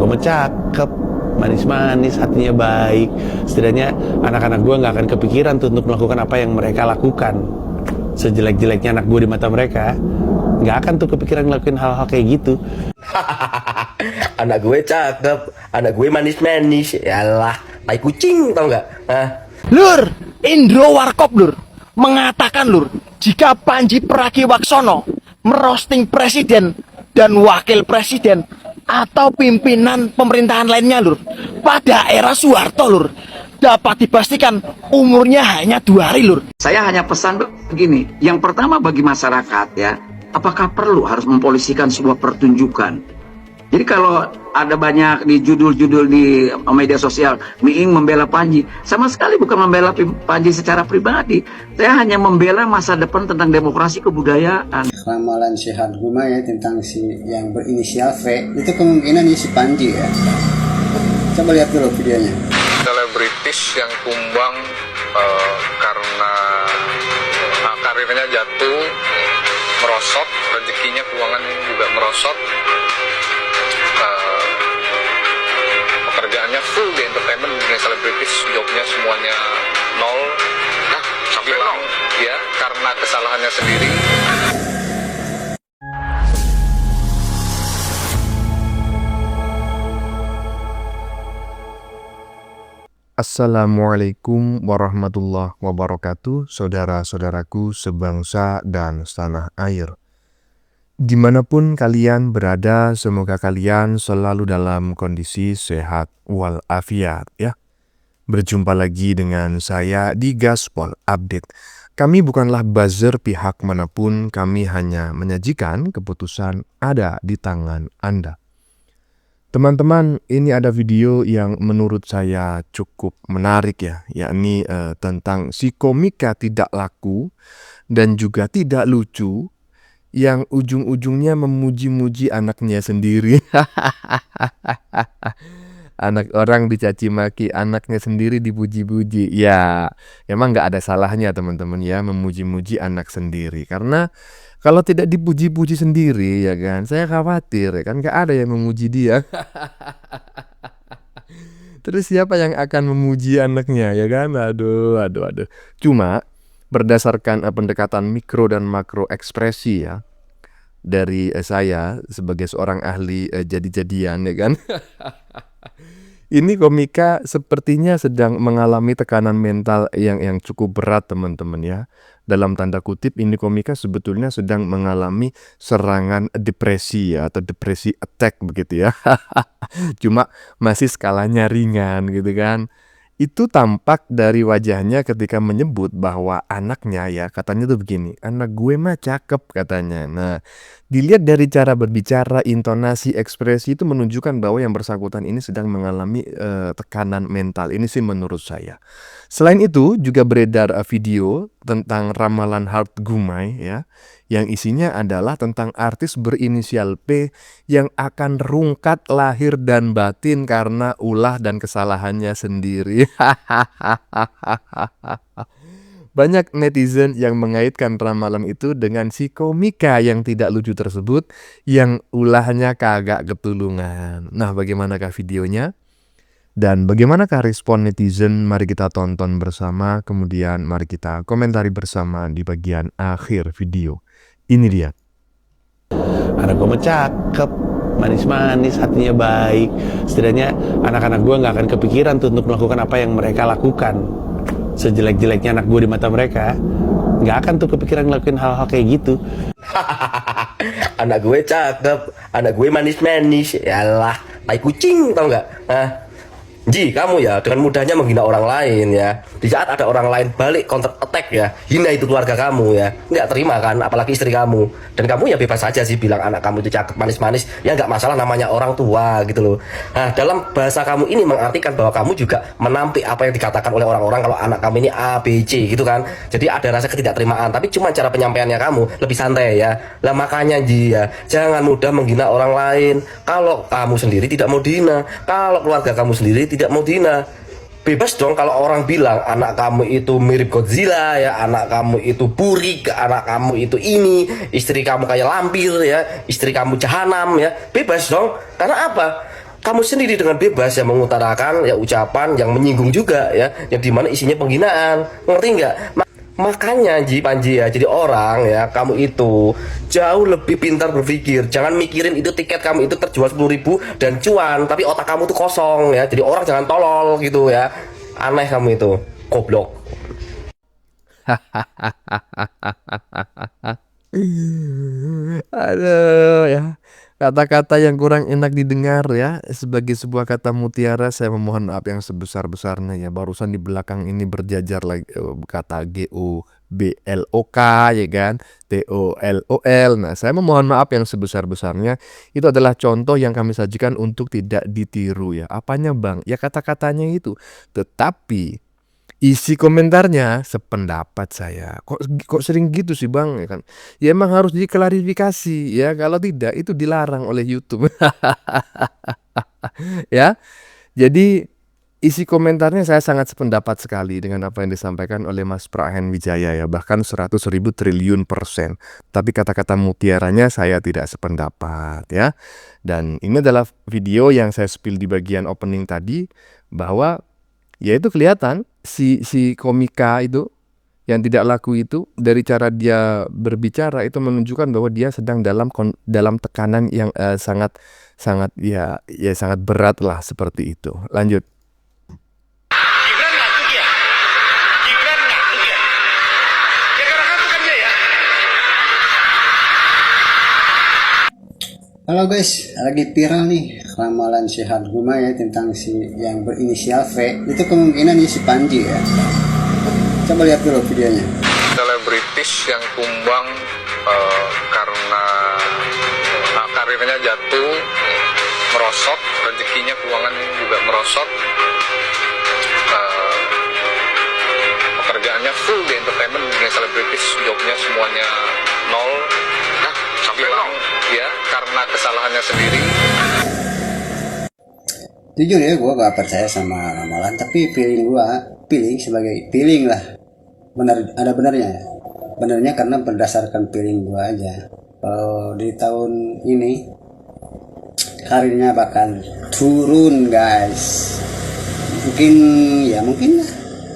gue mah cakep, manis-manis, hatinya baik. Setidaknya anak-anak gue gak akan kepikiran tuh untuk melakukan apa yang mereka lakukan. Sejelek-jeleknya anak gue di mata mereka, gak akan tuh kepikiran ngelakuin hal-hal kayak gitu. Anak gue cakep, anak gue manis-manis. Yalah, tai kucing tau gak? Lur, Indro Warkop lur mengatakan lur, jika Panji Pragiwaksono merosting presiden dan wakil presiden atau pimpinan pemerintahan lainnya lur pada era Soeharto lur, dapat dipastikan umurnya hanya 2 hari lur. Saya hanya pesan begini, yang pertama bagi masyarakat ya, apakah perlu harus mempolisikan sebuah pertunjukan? Jadi kalau ada banyak di judul-judul di media sosial, Miing membela Panji, sama sekali bukan membela Panji secara pribadi. Saya hanya membela masa depan tentang demokrasi kebudayaan. Ramalan Sehat Guma ya tentang si yang berinisial V, itu kemungkinan si Panji ya. Coba lihat dulu videonya. Selebritis yang tumbang karena karirnya jatuh, merosot, rezekinya, keuangannya juga merosot. Pekerjaannya full di entertainment, dunia selebritis, jobnya semuanya nol, sampai hilang ya karena kesalahannya sendiri. Assalamualaikum warahmatullahi wabarakatuh, saudara-saudaraku sebangsa dan setanah air. Dimanapun kalian berada, semoga kalian selalu dalam kondisi sehat walafiat ya. Berjumpa lagi dengan saya di Gaspol Update. Kami bukanlah buzzer pihak manapun, kami hanya menyajikan keputusan ada di tangan Anda. Teman-teman, ini ada video yang menurut saya cukup menarik ya, yakni tentang si komika tidak laku dan juga tidak lucu yang ujung-ujungnya memuji-muji anaknya sendiri. Anak orang dicaci maki, anaknya sendiri dipuji-puji. Ya, emang nggak ada salahnya teman-teman ya memuji-muji anak sendiri. Karena kalau tidak dipuji-puji sendiri ya kan, saya khawatir ya kan nggak ada yang memuji dia. Terus siapa yang akan memuji anaknya ya kan? Aduh. Cuma berdasarkan pendekatan mikro dan makro ekspresi ya dari saya sebagai seorang ahli jadi-jadian ya kan. Ini komika sepertinya sedang mengalami tekanan mental yang cukup berat teman-teman ya. Dalam tanda kutip ini komika sebetulnya sedang mengalami serangan depresi ya, atau depresi attack begitu ya. Cuma masih skalanya ringan gitu kan. Itu tampak dari wajahnya ketika menyebut bahwa anaknya ya, katanya tuh begini, anak gue mah cakep katanya. Nah, dilihat dari cara berbicara, intonasi, ekspresi itu menunjukkan bahwa yang bersangkutan ini sedang mengalami tekanan mental. Ini sih menurut saya. Selain itu juga beredar video tentang ramalan Hart Gumai ya, yang isinya adalah tentang artis berinisial P yang akan rungkat lahir dan batin karena ulah dan kesalahannya sendiri. Banyak netizen yang mengaitkan ramalan itu dengan si komika yang tidak lucu tersebut yang ulahnya kagak ketulungan. Nah, bagaimanakah videonya? Dan bagaimanakah respon netizen? Mari kita tonton bersama, kemudian mari kita komentari bersama di bagian akhir video. Ini dia. Anak gue mah cakep, manis-manis, hatinya baik. Setidaknya anak-anak gue gak akan kepikiran tuh untuk melakukan apa yang mereka lakukan. Sejelek-jeleknya anak gue di mata mereka, gak akan tuh kepikiran ngelakuin hal-hal kayak gitu. Anak gue cakep, anak gue manis-manis. Yalah, tai kucing tau gak? Ji, kamu ya dengan mudahnya menghina orang lain ya. Di saat ada orang lain balik counter attack ya, hina itu keluarga kamu ya. Nggak terima kan, apalagi istri kamu. Dan kamu ya bebas saja sih bilang anak kamu itu cakep, manis-manis. Ya nggak masalah, namanya orang tua gitu loh. Nah, dalam bahasa kamu ini mengartikan bahwa kamu juga menampik apa yang dikatakan oleh orang-orang kalau anak kamu ini A, B, C gitu kan. Jadi ada rasa ketidakterimaan, tapi cuma cara penyampaiannya kamu lebih santai ya. Lah makanya Ji ya, jangan mudah menghina orang lain. Kalau kamu sendiri tidak mau dihina, kalau keluarga kamu sendiri tidak mau dihina. Bebas dong kalau orang bilang anak kamu itu mirip Godzilla ya, anak kamu itu burik, anak kamu itu ini, istri kamu kayak lampir ya, istri kamu jahanam ya. Bebas dong. Karena apa? kamu sendiri dengan bebas ya mengutarakan ya ucapan yang menyinggung juga ya, yang dimana isinya penghinaan, ngerti nggak? Makanya Panji ya, jadi orang ya, kamu itu jauh lebih pintar berpikir. Jangan mikirin itu tiket kamu itu terjual 10.000 dan cuan, tapi otak kamu tuh kosong ya. Jadi orang jangan tolol gitu ya. Aneh kamu itu, goblok. Aduh ya, kata-kata yang kurang enak didengar ya. Sebagai sebuah kata mutiara, saya memohon maaf yang sebesar-besarnya ya. Barusan di belakang ini berjajar lagi kata GOBLOK ya kan, TOLOL. Nah, saya memohon maaf yang sebesar-besarnya. Itu adalah contoh yang kami sajikan untuk tidak ditiru ya. Apanya Bang? Ya kata-katanya itu. Tetapi isi komentarnya sependapat saya. Kok sering gitu sih Bang ya kan? Ya emang harus diklarifikasi ya, kalau tidak itu dilarang oleh YouTube. Ya. Jadi isi komentarnya saya sangat sependapat sekali dengan apa yang disampaikan oleh Mas Prahen Wijaya ya, bahkan 100.000 triliun %. Tapi kata-kata mutiaranya saya tidak sependapat ya. Dan ini adalah video yang saya spill di bagian opening tadi, bahwa ya itu kelihatan si komika itu yang tidak laku itu, dari cara dia berbicara itu menunjukkan bahwa dia sedang dalam tekanan yang sangat ya sangat berat lah, seperti itu. Lanjut. Gibran ngantuk ya? Gibran ngantuk ya? Ya karena ngantuk kan dia ya? Halo guys, lagi viral nih ramalan si Harguma ya tentang si yang berinisial V. Itu kemungkinan si Panji ya. Coba lihat dulu videonya. Selebritis yang tumbang karena karirnya jatuh, merosot, rezekinya keuangan juga merosot, pekerjaannya full di entertainment, dunia selebritis, jobnya semuanya nol. Nah, sampai nol ya, karena kesalahannya sendiri. Jujur ya, gue gak percaya sama ramalan, tapi feeling sebagai feeling lah. Benar, ada benarnya ya. Benarnya karena berdasarkan feeling gue aja. Kalau di tahun ini karirnya bakal turun guys. Mungkin lah,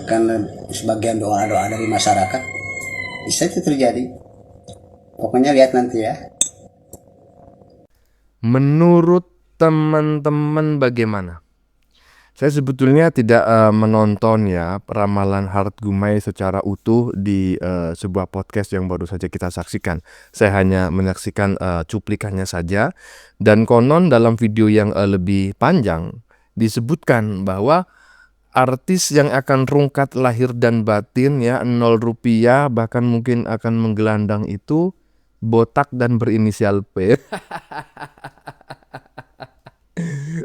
karena sebagian doa-doa dari masyarakat bisa itu terjadi. Pokoknya lihat nanti ya. Menurut teman-teman bagaimana? Saya sebetulnya tidak menonton ya ramalan Hargumai secara utuh di sebuah podcast yang baru saja kita saksikan. Saya hanya menyaksikan cuplikannya saja, dan konon dalam video yang lebih panjang disebutkan bahwa artis yang akan rungkat lahir dan batin ya, 0 rupiah, bahkan mungkin akan menggelandang itu botak dan berinisial P.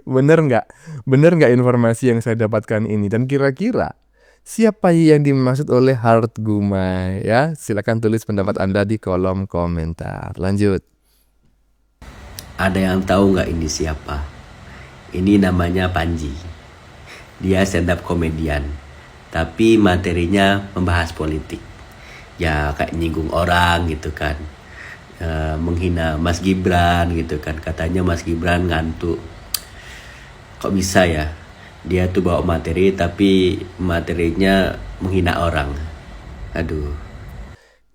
Bener nggak informasi yang saya dapatkan ini? Dan kira-kira siapa yang dimaksud oleh Hargumai ya? Silakan tulis pendapat Anda di kolom komentar. Lanjut. Ada yang tahu nggak ini siapa? Ini namanya Panji. Dia stand up komedian, tapi materinya membahas politik. Ya kayak nyinggung orang gitu kan, menghina Mas Gibran gitu kan. Katanya Mas Gibran ngantuk. Kok bisa ya? Dia tuh bawa materi tapi materinya menghina orang. Aduh.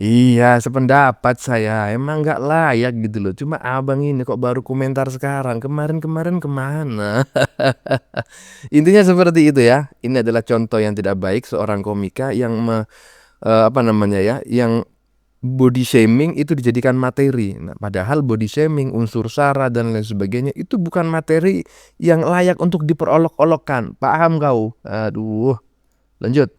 Iya, sependapat saya. Emang nggak layak gitu loh. Cuma abang ini kok baru komentar sekarang. Kemarin-kemarin kemana? Intinya seperti itu ya. Ini adalah contoh yang tidak baik seorang komika yang yang body shaming itu dijadikan materi. Nah, padahal body shaming, unsur sara dan lain sebagainya itu bukan materi yang layak untuk diperolok-olokkan. Paham kau? Aduh. Lanjut.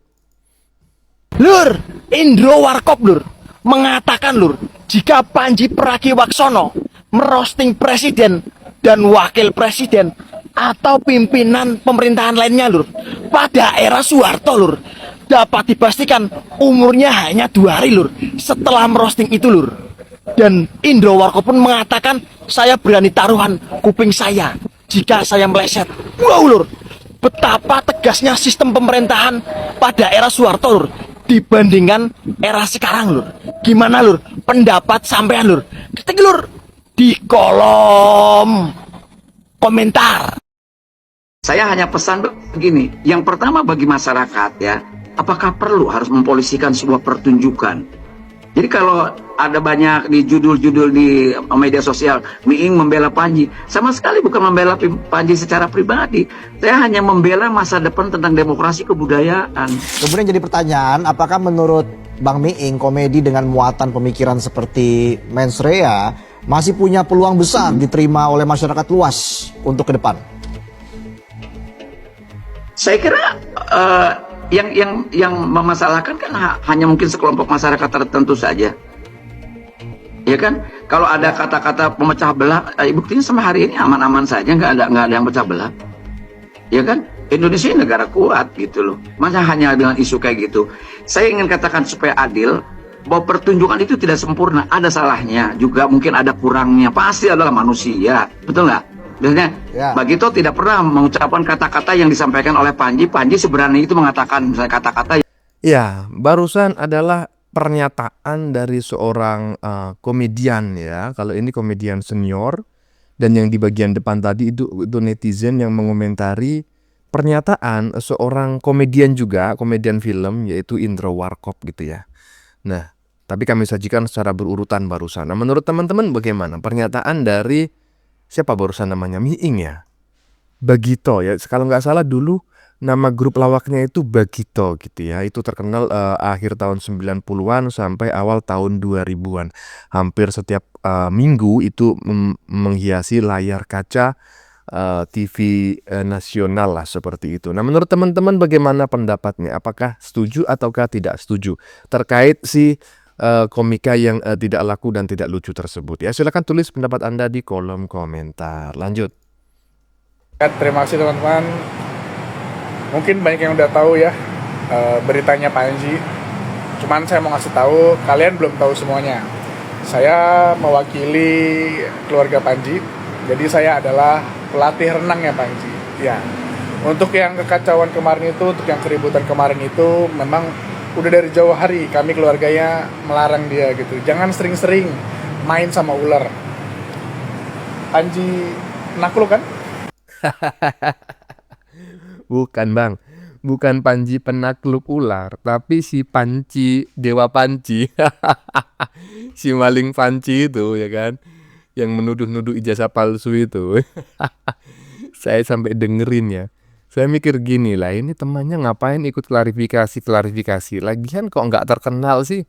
Lur, Indro Warkop lur mengatakan lur, jika Panji Pragiwaksono merosting presiden dan wakil presiden atau pimpinan pemerintahan lainnya lur pada era Soeharto lur, dapat dipastikan umurnya hanya 2 hari lur setelah merosting itu lur. Dan Indro Warkop pun mengatakan, saya berani taruhan kuping saya jika saya meleset. Wow lur, betapa tegasnya sistem pemerintahan pada era Soeharto lur dibandingkan era sekarang lur. Gimana lur pendapat sampean lur? Ketik lur di kolom komentar. Saya hanya pesan begini, yang pertama bagi masyarakat ya, apakah perlu harus mempolisikan sebuah pertunjukan? Jadi kalau ada banyak di judul-judul di media sosial, Miing membela Panji, sama sekali bukan membela Panji secara pribadi. Saya hanya membela masa depan tentang demokrasi kebudayaan. Kemudian jadi pertanyaan, apakah menurut Bang Miing komedi dengan muatan pemikiran seperti mensrea masih punya peluang besar diterima oleh masyarakat luas untuk ke depan? Saya kira yang memasalahkan kan hanya mungkin sekelompok masyarakat tertentu saja, ya kan? Kalau ada kata-kata pemecah belah, buktinya sampai hari ini aman-aman saja, nggak ada yang pecah belah, ya kan? Indonesia ini negara kuat gitu loh. Masa hanya dengan isu kayak gitu? Saya ingin katakan supaya adil bahwa pertunjukan itu tidak sempurna, ada salahnya juga, mungkin ada kurangnya, pasti adalah manusia, betul nggak? Biasanya Bagito tidak pernah mengucapkan kata-kata yang disampaikan oleh Panji. Panji sebenarnya itu mengatakan misalnya kata-kata. Ya, barusan adalah pernyataan dari seorang komedian ya. Kalau ini komedian senior, dan yang di bagian depan tadi itu netizen yang mengomentari pernyataan seorang komedian juga, komedian film, yaitu Indro Warkop gitu ya. Nah, tapi kami sajikan secara berurutan barusan. Nah, menurut teman-teman bagaimana pernyataan dari siapa barusan namanya? Miing ya? Bagito ya. Kalau nggak salah dulu nama grup lawaknya itu Bagito gitu ya. Itu terkenal akhir tahun 90-an sampai awal tahun 2000-an. Hampir setiap minggu itu menghiasi layar kaca TV nasional lah seperti itu. Nah, menurut teman-teman bagaimana pendapatnya? Apakah setuju ataukah tidak setuju terkait si komika yang tidak laku dan tidak lucu tersebut? Ya, silakan tulis pendapat Anda di kolom komentar. Lanjut. Terima kasih teman-teman. Mungkin banyak yang udah tahu ya beritanya Panji. Cuman saya mau ngasih tahu, kalian belum tahu semuanya. Saya mewakili keluarga Panji. Jadi saya adalah pelatih renangnya Panji. Ya. Untuk yang kekacauan kemarin itu, untuk yang keributan kemarin itu, memang udah dari jauh hari kami keluarganya melarang dia gitu. Jangan sering-sering main sama ular. Panji penakluk kan? Bukan bang, bukan Panji penakluk ular, tapi si Panci, Dewa Panci. Si maling Panci itu ya kan, yang menuduh-nuduh ijazah palsu itu. Saya sampai dengerin ya. Saya mikir gini lah, ini temannya ngapain ikut klarifikasi. Lagian kok nggak terkenal sih?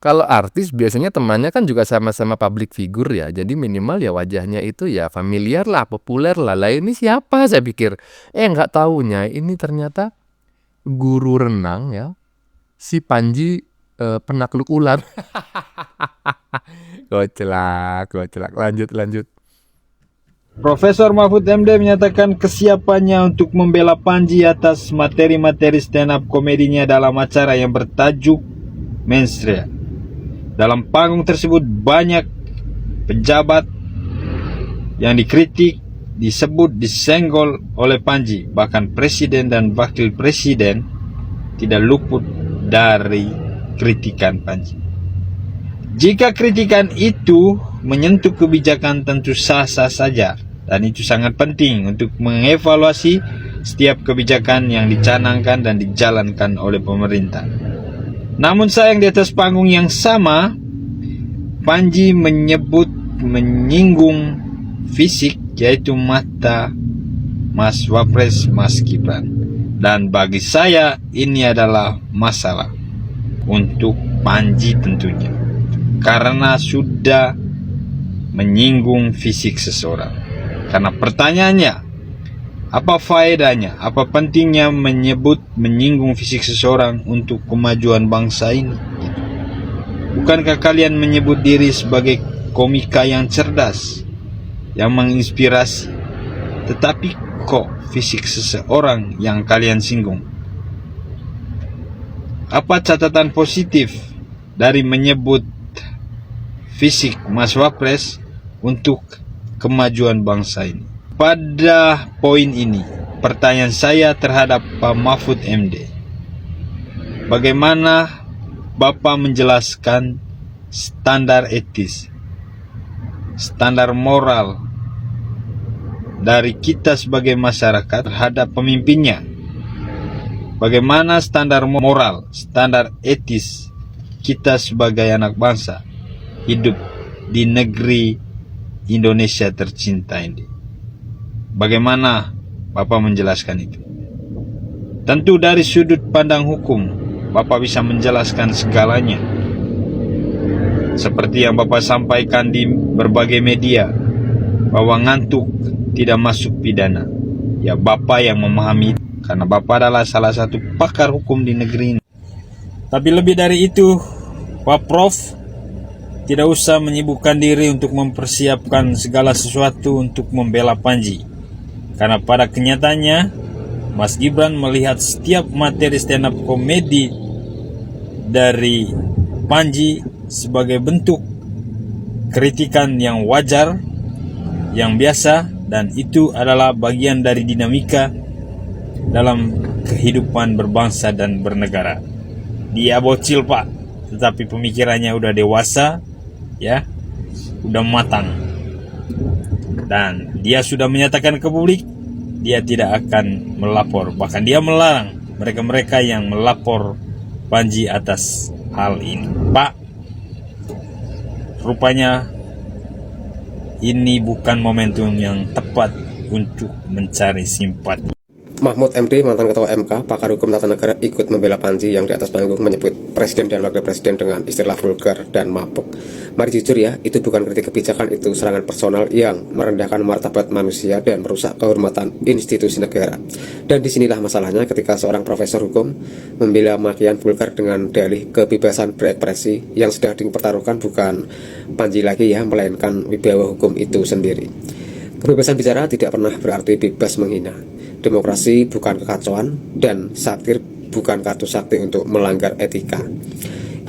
Kalau artis biasanya temannya kan juga sama-sama public figure ya. Jadi minimal ya wajahnya itu ya familiar lah, populer lah. Lah ini siapa saya pikir. Nggak taunya ini ternyata guru renang ya. Si Panji penakluk ular. Goclak. Lanjut. Profesor Mahfud MD menyatakan kesiapannya untuk membela Panji atas materi-materi stand-up komedinya dalam acara yang bertajuk Mensrea. Dalam panggung tersebut banyak pejabat yang dikritik, disebut, disenggol oleh Panji. Bahkan presiden dan wakil presiden tidak luput dari kritikan Panji. Jika kritikan itu menyentuh kebijakan tentu sah-sah saja. Dan itu sangat penting untuk mengevaluasi setiap kebijakan yang dicanangkan dan dijalankan oleh pemerintah. Namun sayang di atas panggung yang sama, Panji menyinggung fisik, yaitu mata Mas Wapres Mas Gibran. Dan bagi saya ini adalah masalah untuk Panji tentunya, karena sudah menyinggung fisik seseorang. Karena pertanyaannya, apa faedahnya, apa pentingnya menyinggung fisik seseorang untuk kemajuan bangsa ini? Bukankah kalian menyebut diri sebagai komika yang cerdas, yang menginspirasi, tetapi kok fisik seseorang yang kalian singgung? Apa catatan positif dari menyebut fisik Mas Wapres untuk kemajuan bangsa ini? Pada poin ini, pertanyaan saya terhadap Pak Mahfud MD, bagaimana Bapak menjelaskan standar etis, standar moral dari kita sebagai masyarakat terhadap pemimpinnya. Bagaimana standar moral, standar etis kita sebagai anak bangsa hidup di negeri Indonesia tercinta ini. Bagaimana Bapak menjelaskan itu? Tentu dari sudut pandang hukum, Bapak bisa menjelaskan segalanya. Seperti yang Bapak sampaikan di berbagai media, bahwa ngantuk tidak masuk pidana. Ya, Bapak yang memahami, karena Bapak adalah salah satu pakar hukum di negeri ini. Tapi lebih dari itu, Pak Prof tidak usah menyibukkan diri untuk mempersiapkan segala sesuatu untuk membela Panji. Karena pada kenyataannya, Mas Gibran melihat setiap materi stand up komedi dari Panji sebagai bentuk kritikan yang wajar, yang biasa, dan itu adalah bagian dari dinamika dalam kehidupan berbangsa dan bernegara. Dia bocil Pak, tetapi pemikirannya udah dewasa, ya, udah matang. Dan dia sudah menyatakan ke publik, dia tidak akan melapor. Bahkan dia melarang mereka-mereka yang melapor Panji atas hal ini. Pak, rupanya ini bukan momentum yang tepat untuk mencari simpati. Mahfud MD, mantan Ketua MK, pakar hukum tata negara, ikut membela Panji yang di atas panggung menyebut Presiden dan Wakil Presiden dengan istilah vulgar dan mabuk. Mari jujur ya, itu bukan kritik kebijakan, itu serangan personal yang merendahkan martabat manusia dan merusak kehormatan institusi negara. Dan disinilah masalahnya ketika seorang profesor hukum membela makian vulgar dengan dalih kebebasan berekspresi yang sedang dipertaruhkan bukan Panji lagi ya, melainkan wibawa hukum itu sendiri. Kebebasan bicara tidak pernah berarti bebas menghina. Demokrasi bukan kekacauan dan satir bukan kartu sakti untuk melanggar etika.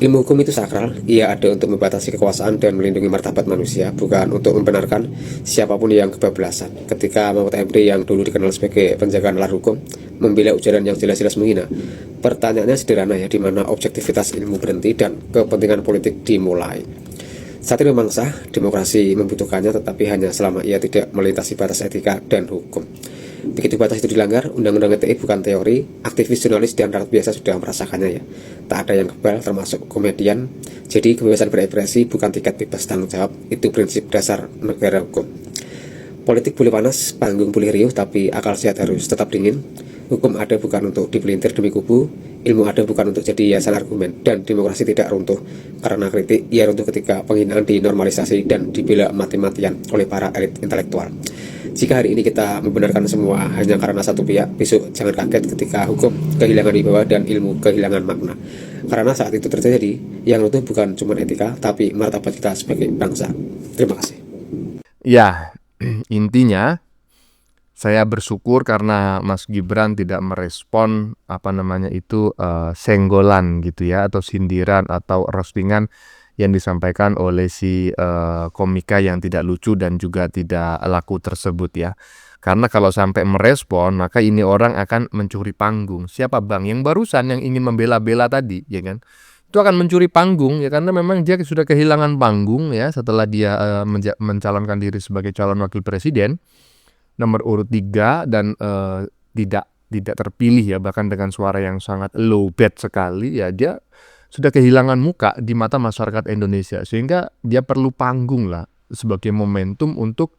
Ilmu hukum itu sakral, ia ada untuk membatasi kekuasaan dan melindungi martabat manusia, bukan untuk membenarkan siapapun yang kebablasan. Ketika Mahfud MD yang dulu dikenal sebagai penjaga nalar hukum membela ujaran yang jelas-jelas menghina, pertanyaannya sederhana ya, di mana objektivitas ilmu berhenti dan kepentingan politik dimulai. Satir memang sah, demokrasi membutuhkannya, tetapi hanya selama ia tidak melintasi batas etika dan hukum. Begitu batas itu dilanggar, undang-undang ITE bukan teori, aktivis, jurnalis, dan rakyat biasa sudah merasakannya ya. Tak ada yang kebal, termasuk komedian. Jadi kebebasan berekspresi bukan tiket bebas tanggung jawab, itu prinsip dasar negara hukum. Politik boleh panas, panggung boleh riuh, tapi akal sehat harus tetap dingin. Hukum ada bukan untuk dipelintir demi kubu, ilmu ada bukan untuk jadi hiasan argumen, dan demokrasi tidak runtuh karena kritik, ia runtuh ketika penghinaan dinormalisasi dan dibela mati-matian oleh para elit intelektual. Jika hari ini kita membenarkan semua hanya karena satu pihak, besok jangan kaget ketika hukum kehilangan wibawa dan ilmu kehilangan makna. Karena saat itu terjadi, yang runtuh bukan cuma etika, tapi martabat kita sebagai bangsa. Terima kasih. Ya, intinya saya bersyukur karena Mas Gibran tidak merespon senggolan gitu ya, atau sindiran atau roastingan yang disampaikan oleh si komika yang tidak lucu dan juga tidak laku tersebut ya. Karena kalau sampai merespon, maka ini orang akan mencuri panggung. Siapa bang? Yang barusan yang ingin membela-bela tadi, ya kan? Itu akan mencuri panggung ya, karena memang dia sudah kehilangan panggung ya setelah dia mencalonkan diri sebagai calon wakil presiden nomor urut 3 dan tidak terpilih ya, bahkan dengan suara yang sangat low bed sekali ya. Dia sudah kehilangan muka di mata masyarakat Indonesia, sehingga dia perlu panggung lah sebagai momentum untuk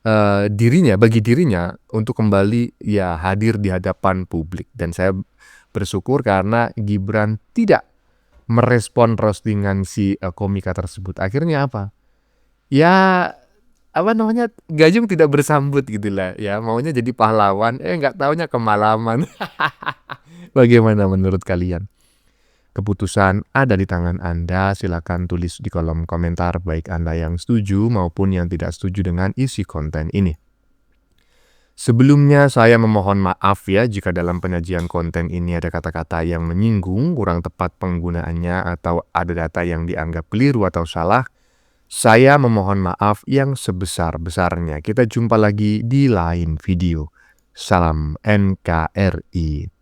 bagi dirinya untuk kembali ya hadir di hadapan publik. Dan saya bersyukur karena Gibran tidak merespon roastingan si komika tersebut. Akhirnya apa? Ya Gajung tidak bersambut gitulah ya, maunya jadi pahlawan, nggak taunya kemalaman. Bagaimana menurut kalian? Keputusan ada di tangan Anda, silakan tulis di kolom komentar baik Anda yang setuju maupun yang tidak setuju dengan isi konten ini. Sebelumnya saya memohon maaf ya jika dalam penyajian konten ini ada kata-kata yang menyinggung, kurang tepat penggunaannya, atau ada data yang dianggap keliru atau salah. Saya memohon maaf yang sebesar-besarnya. Kita jumpa lagi di lain video. Salam NKRI.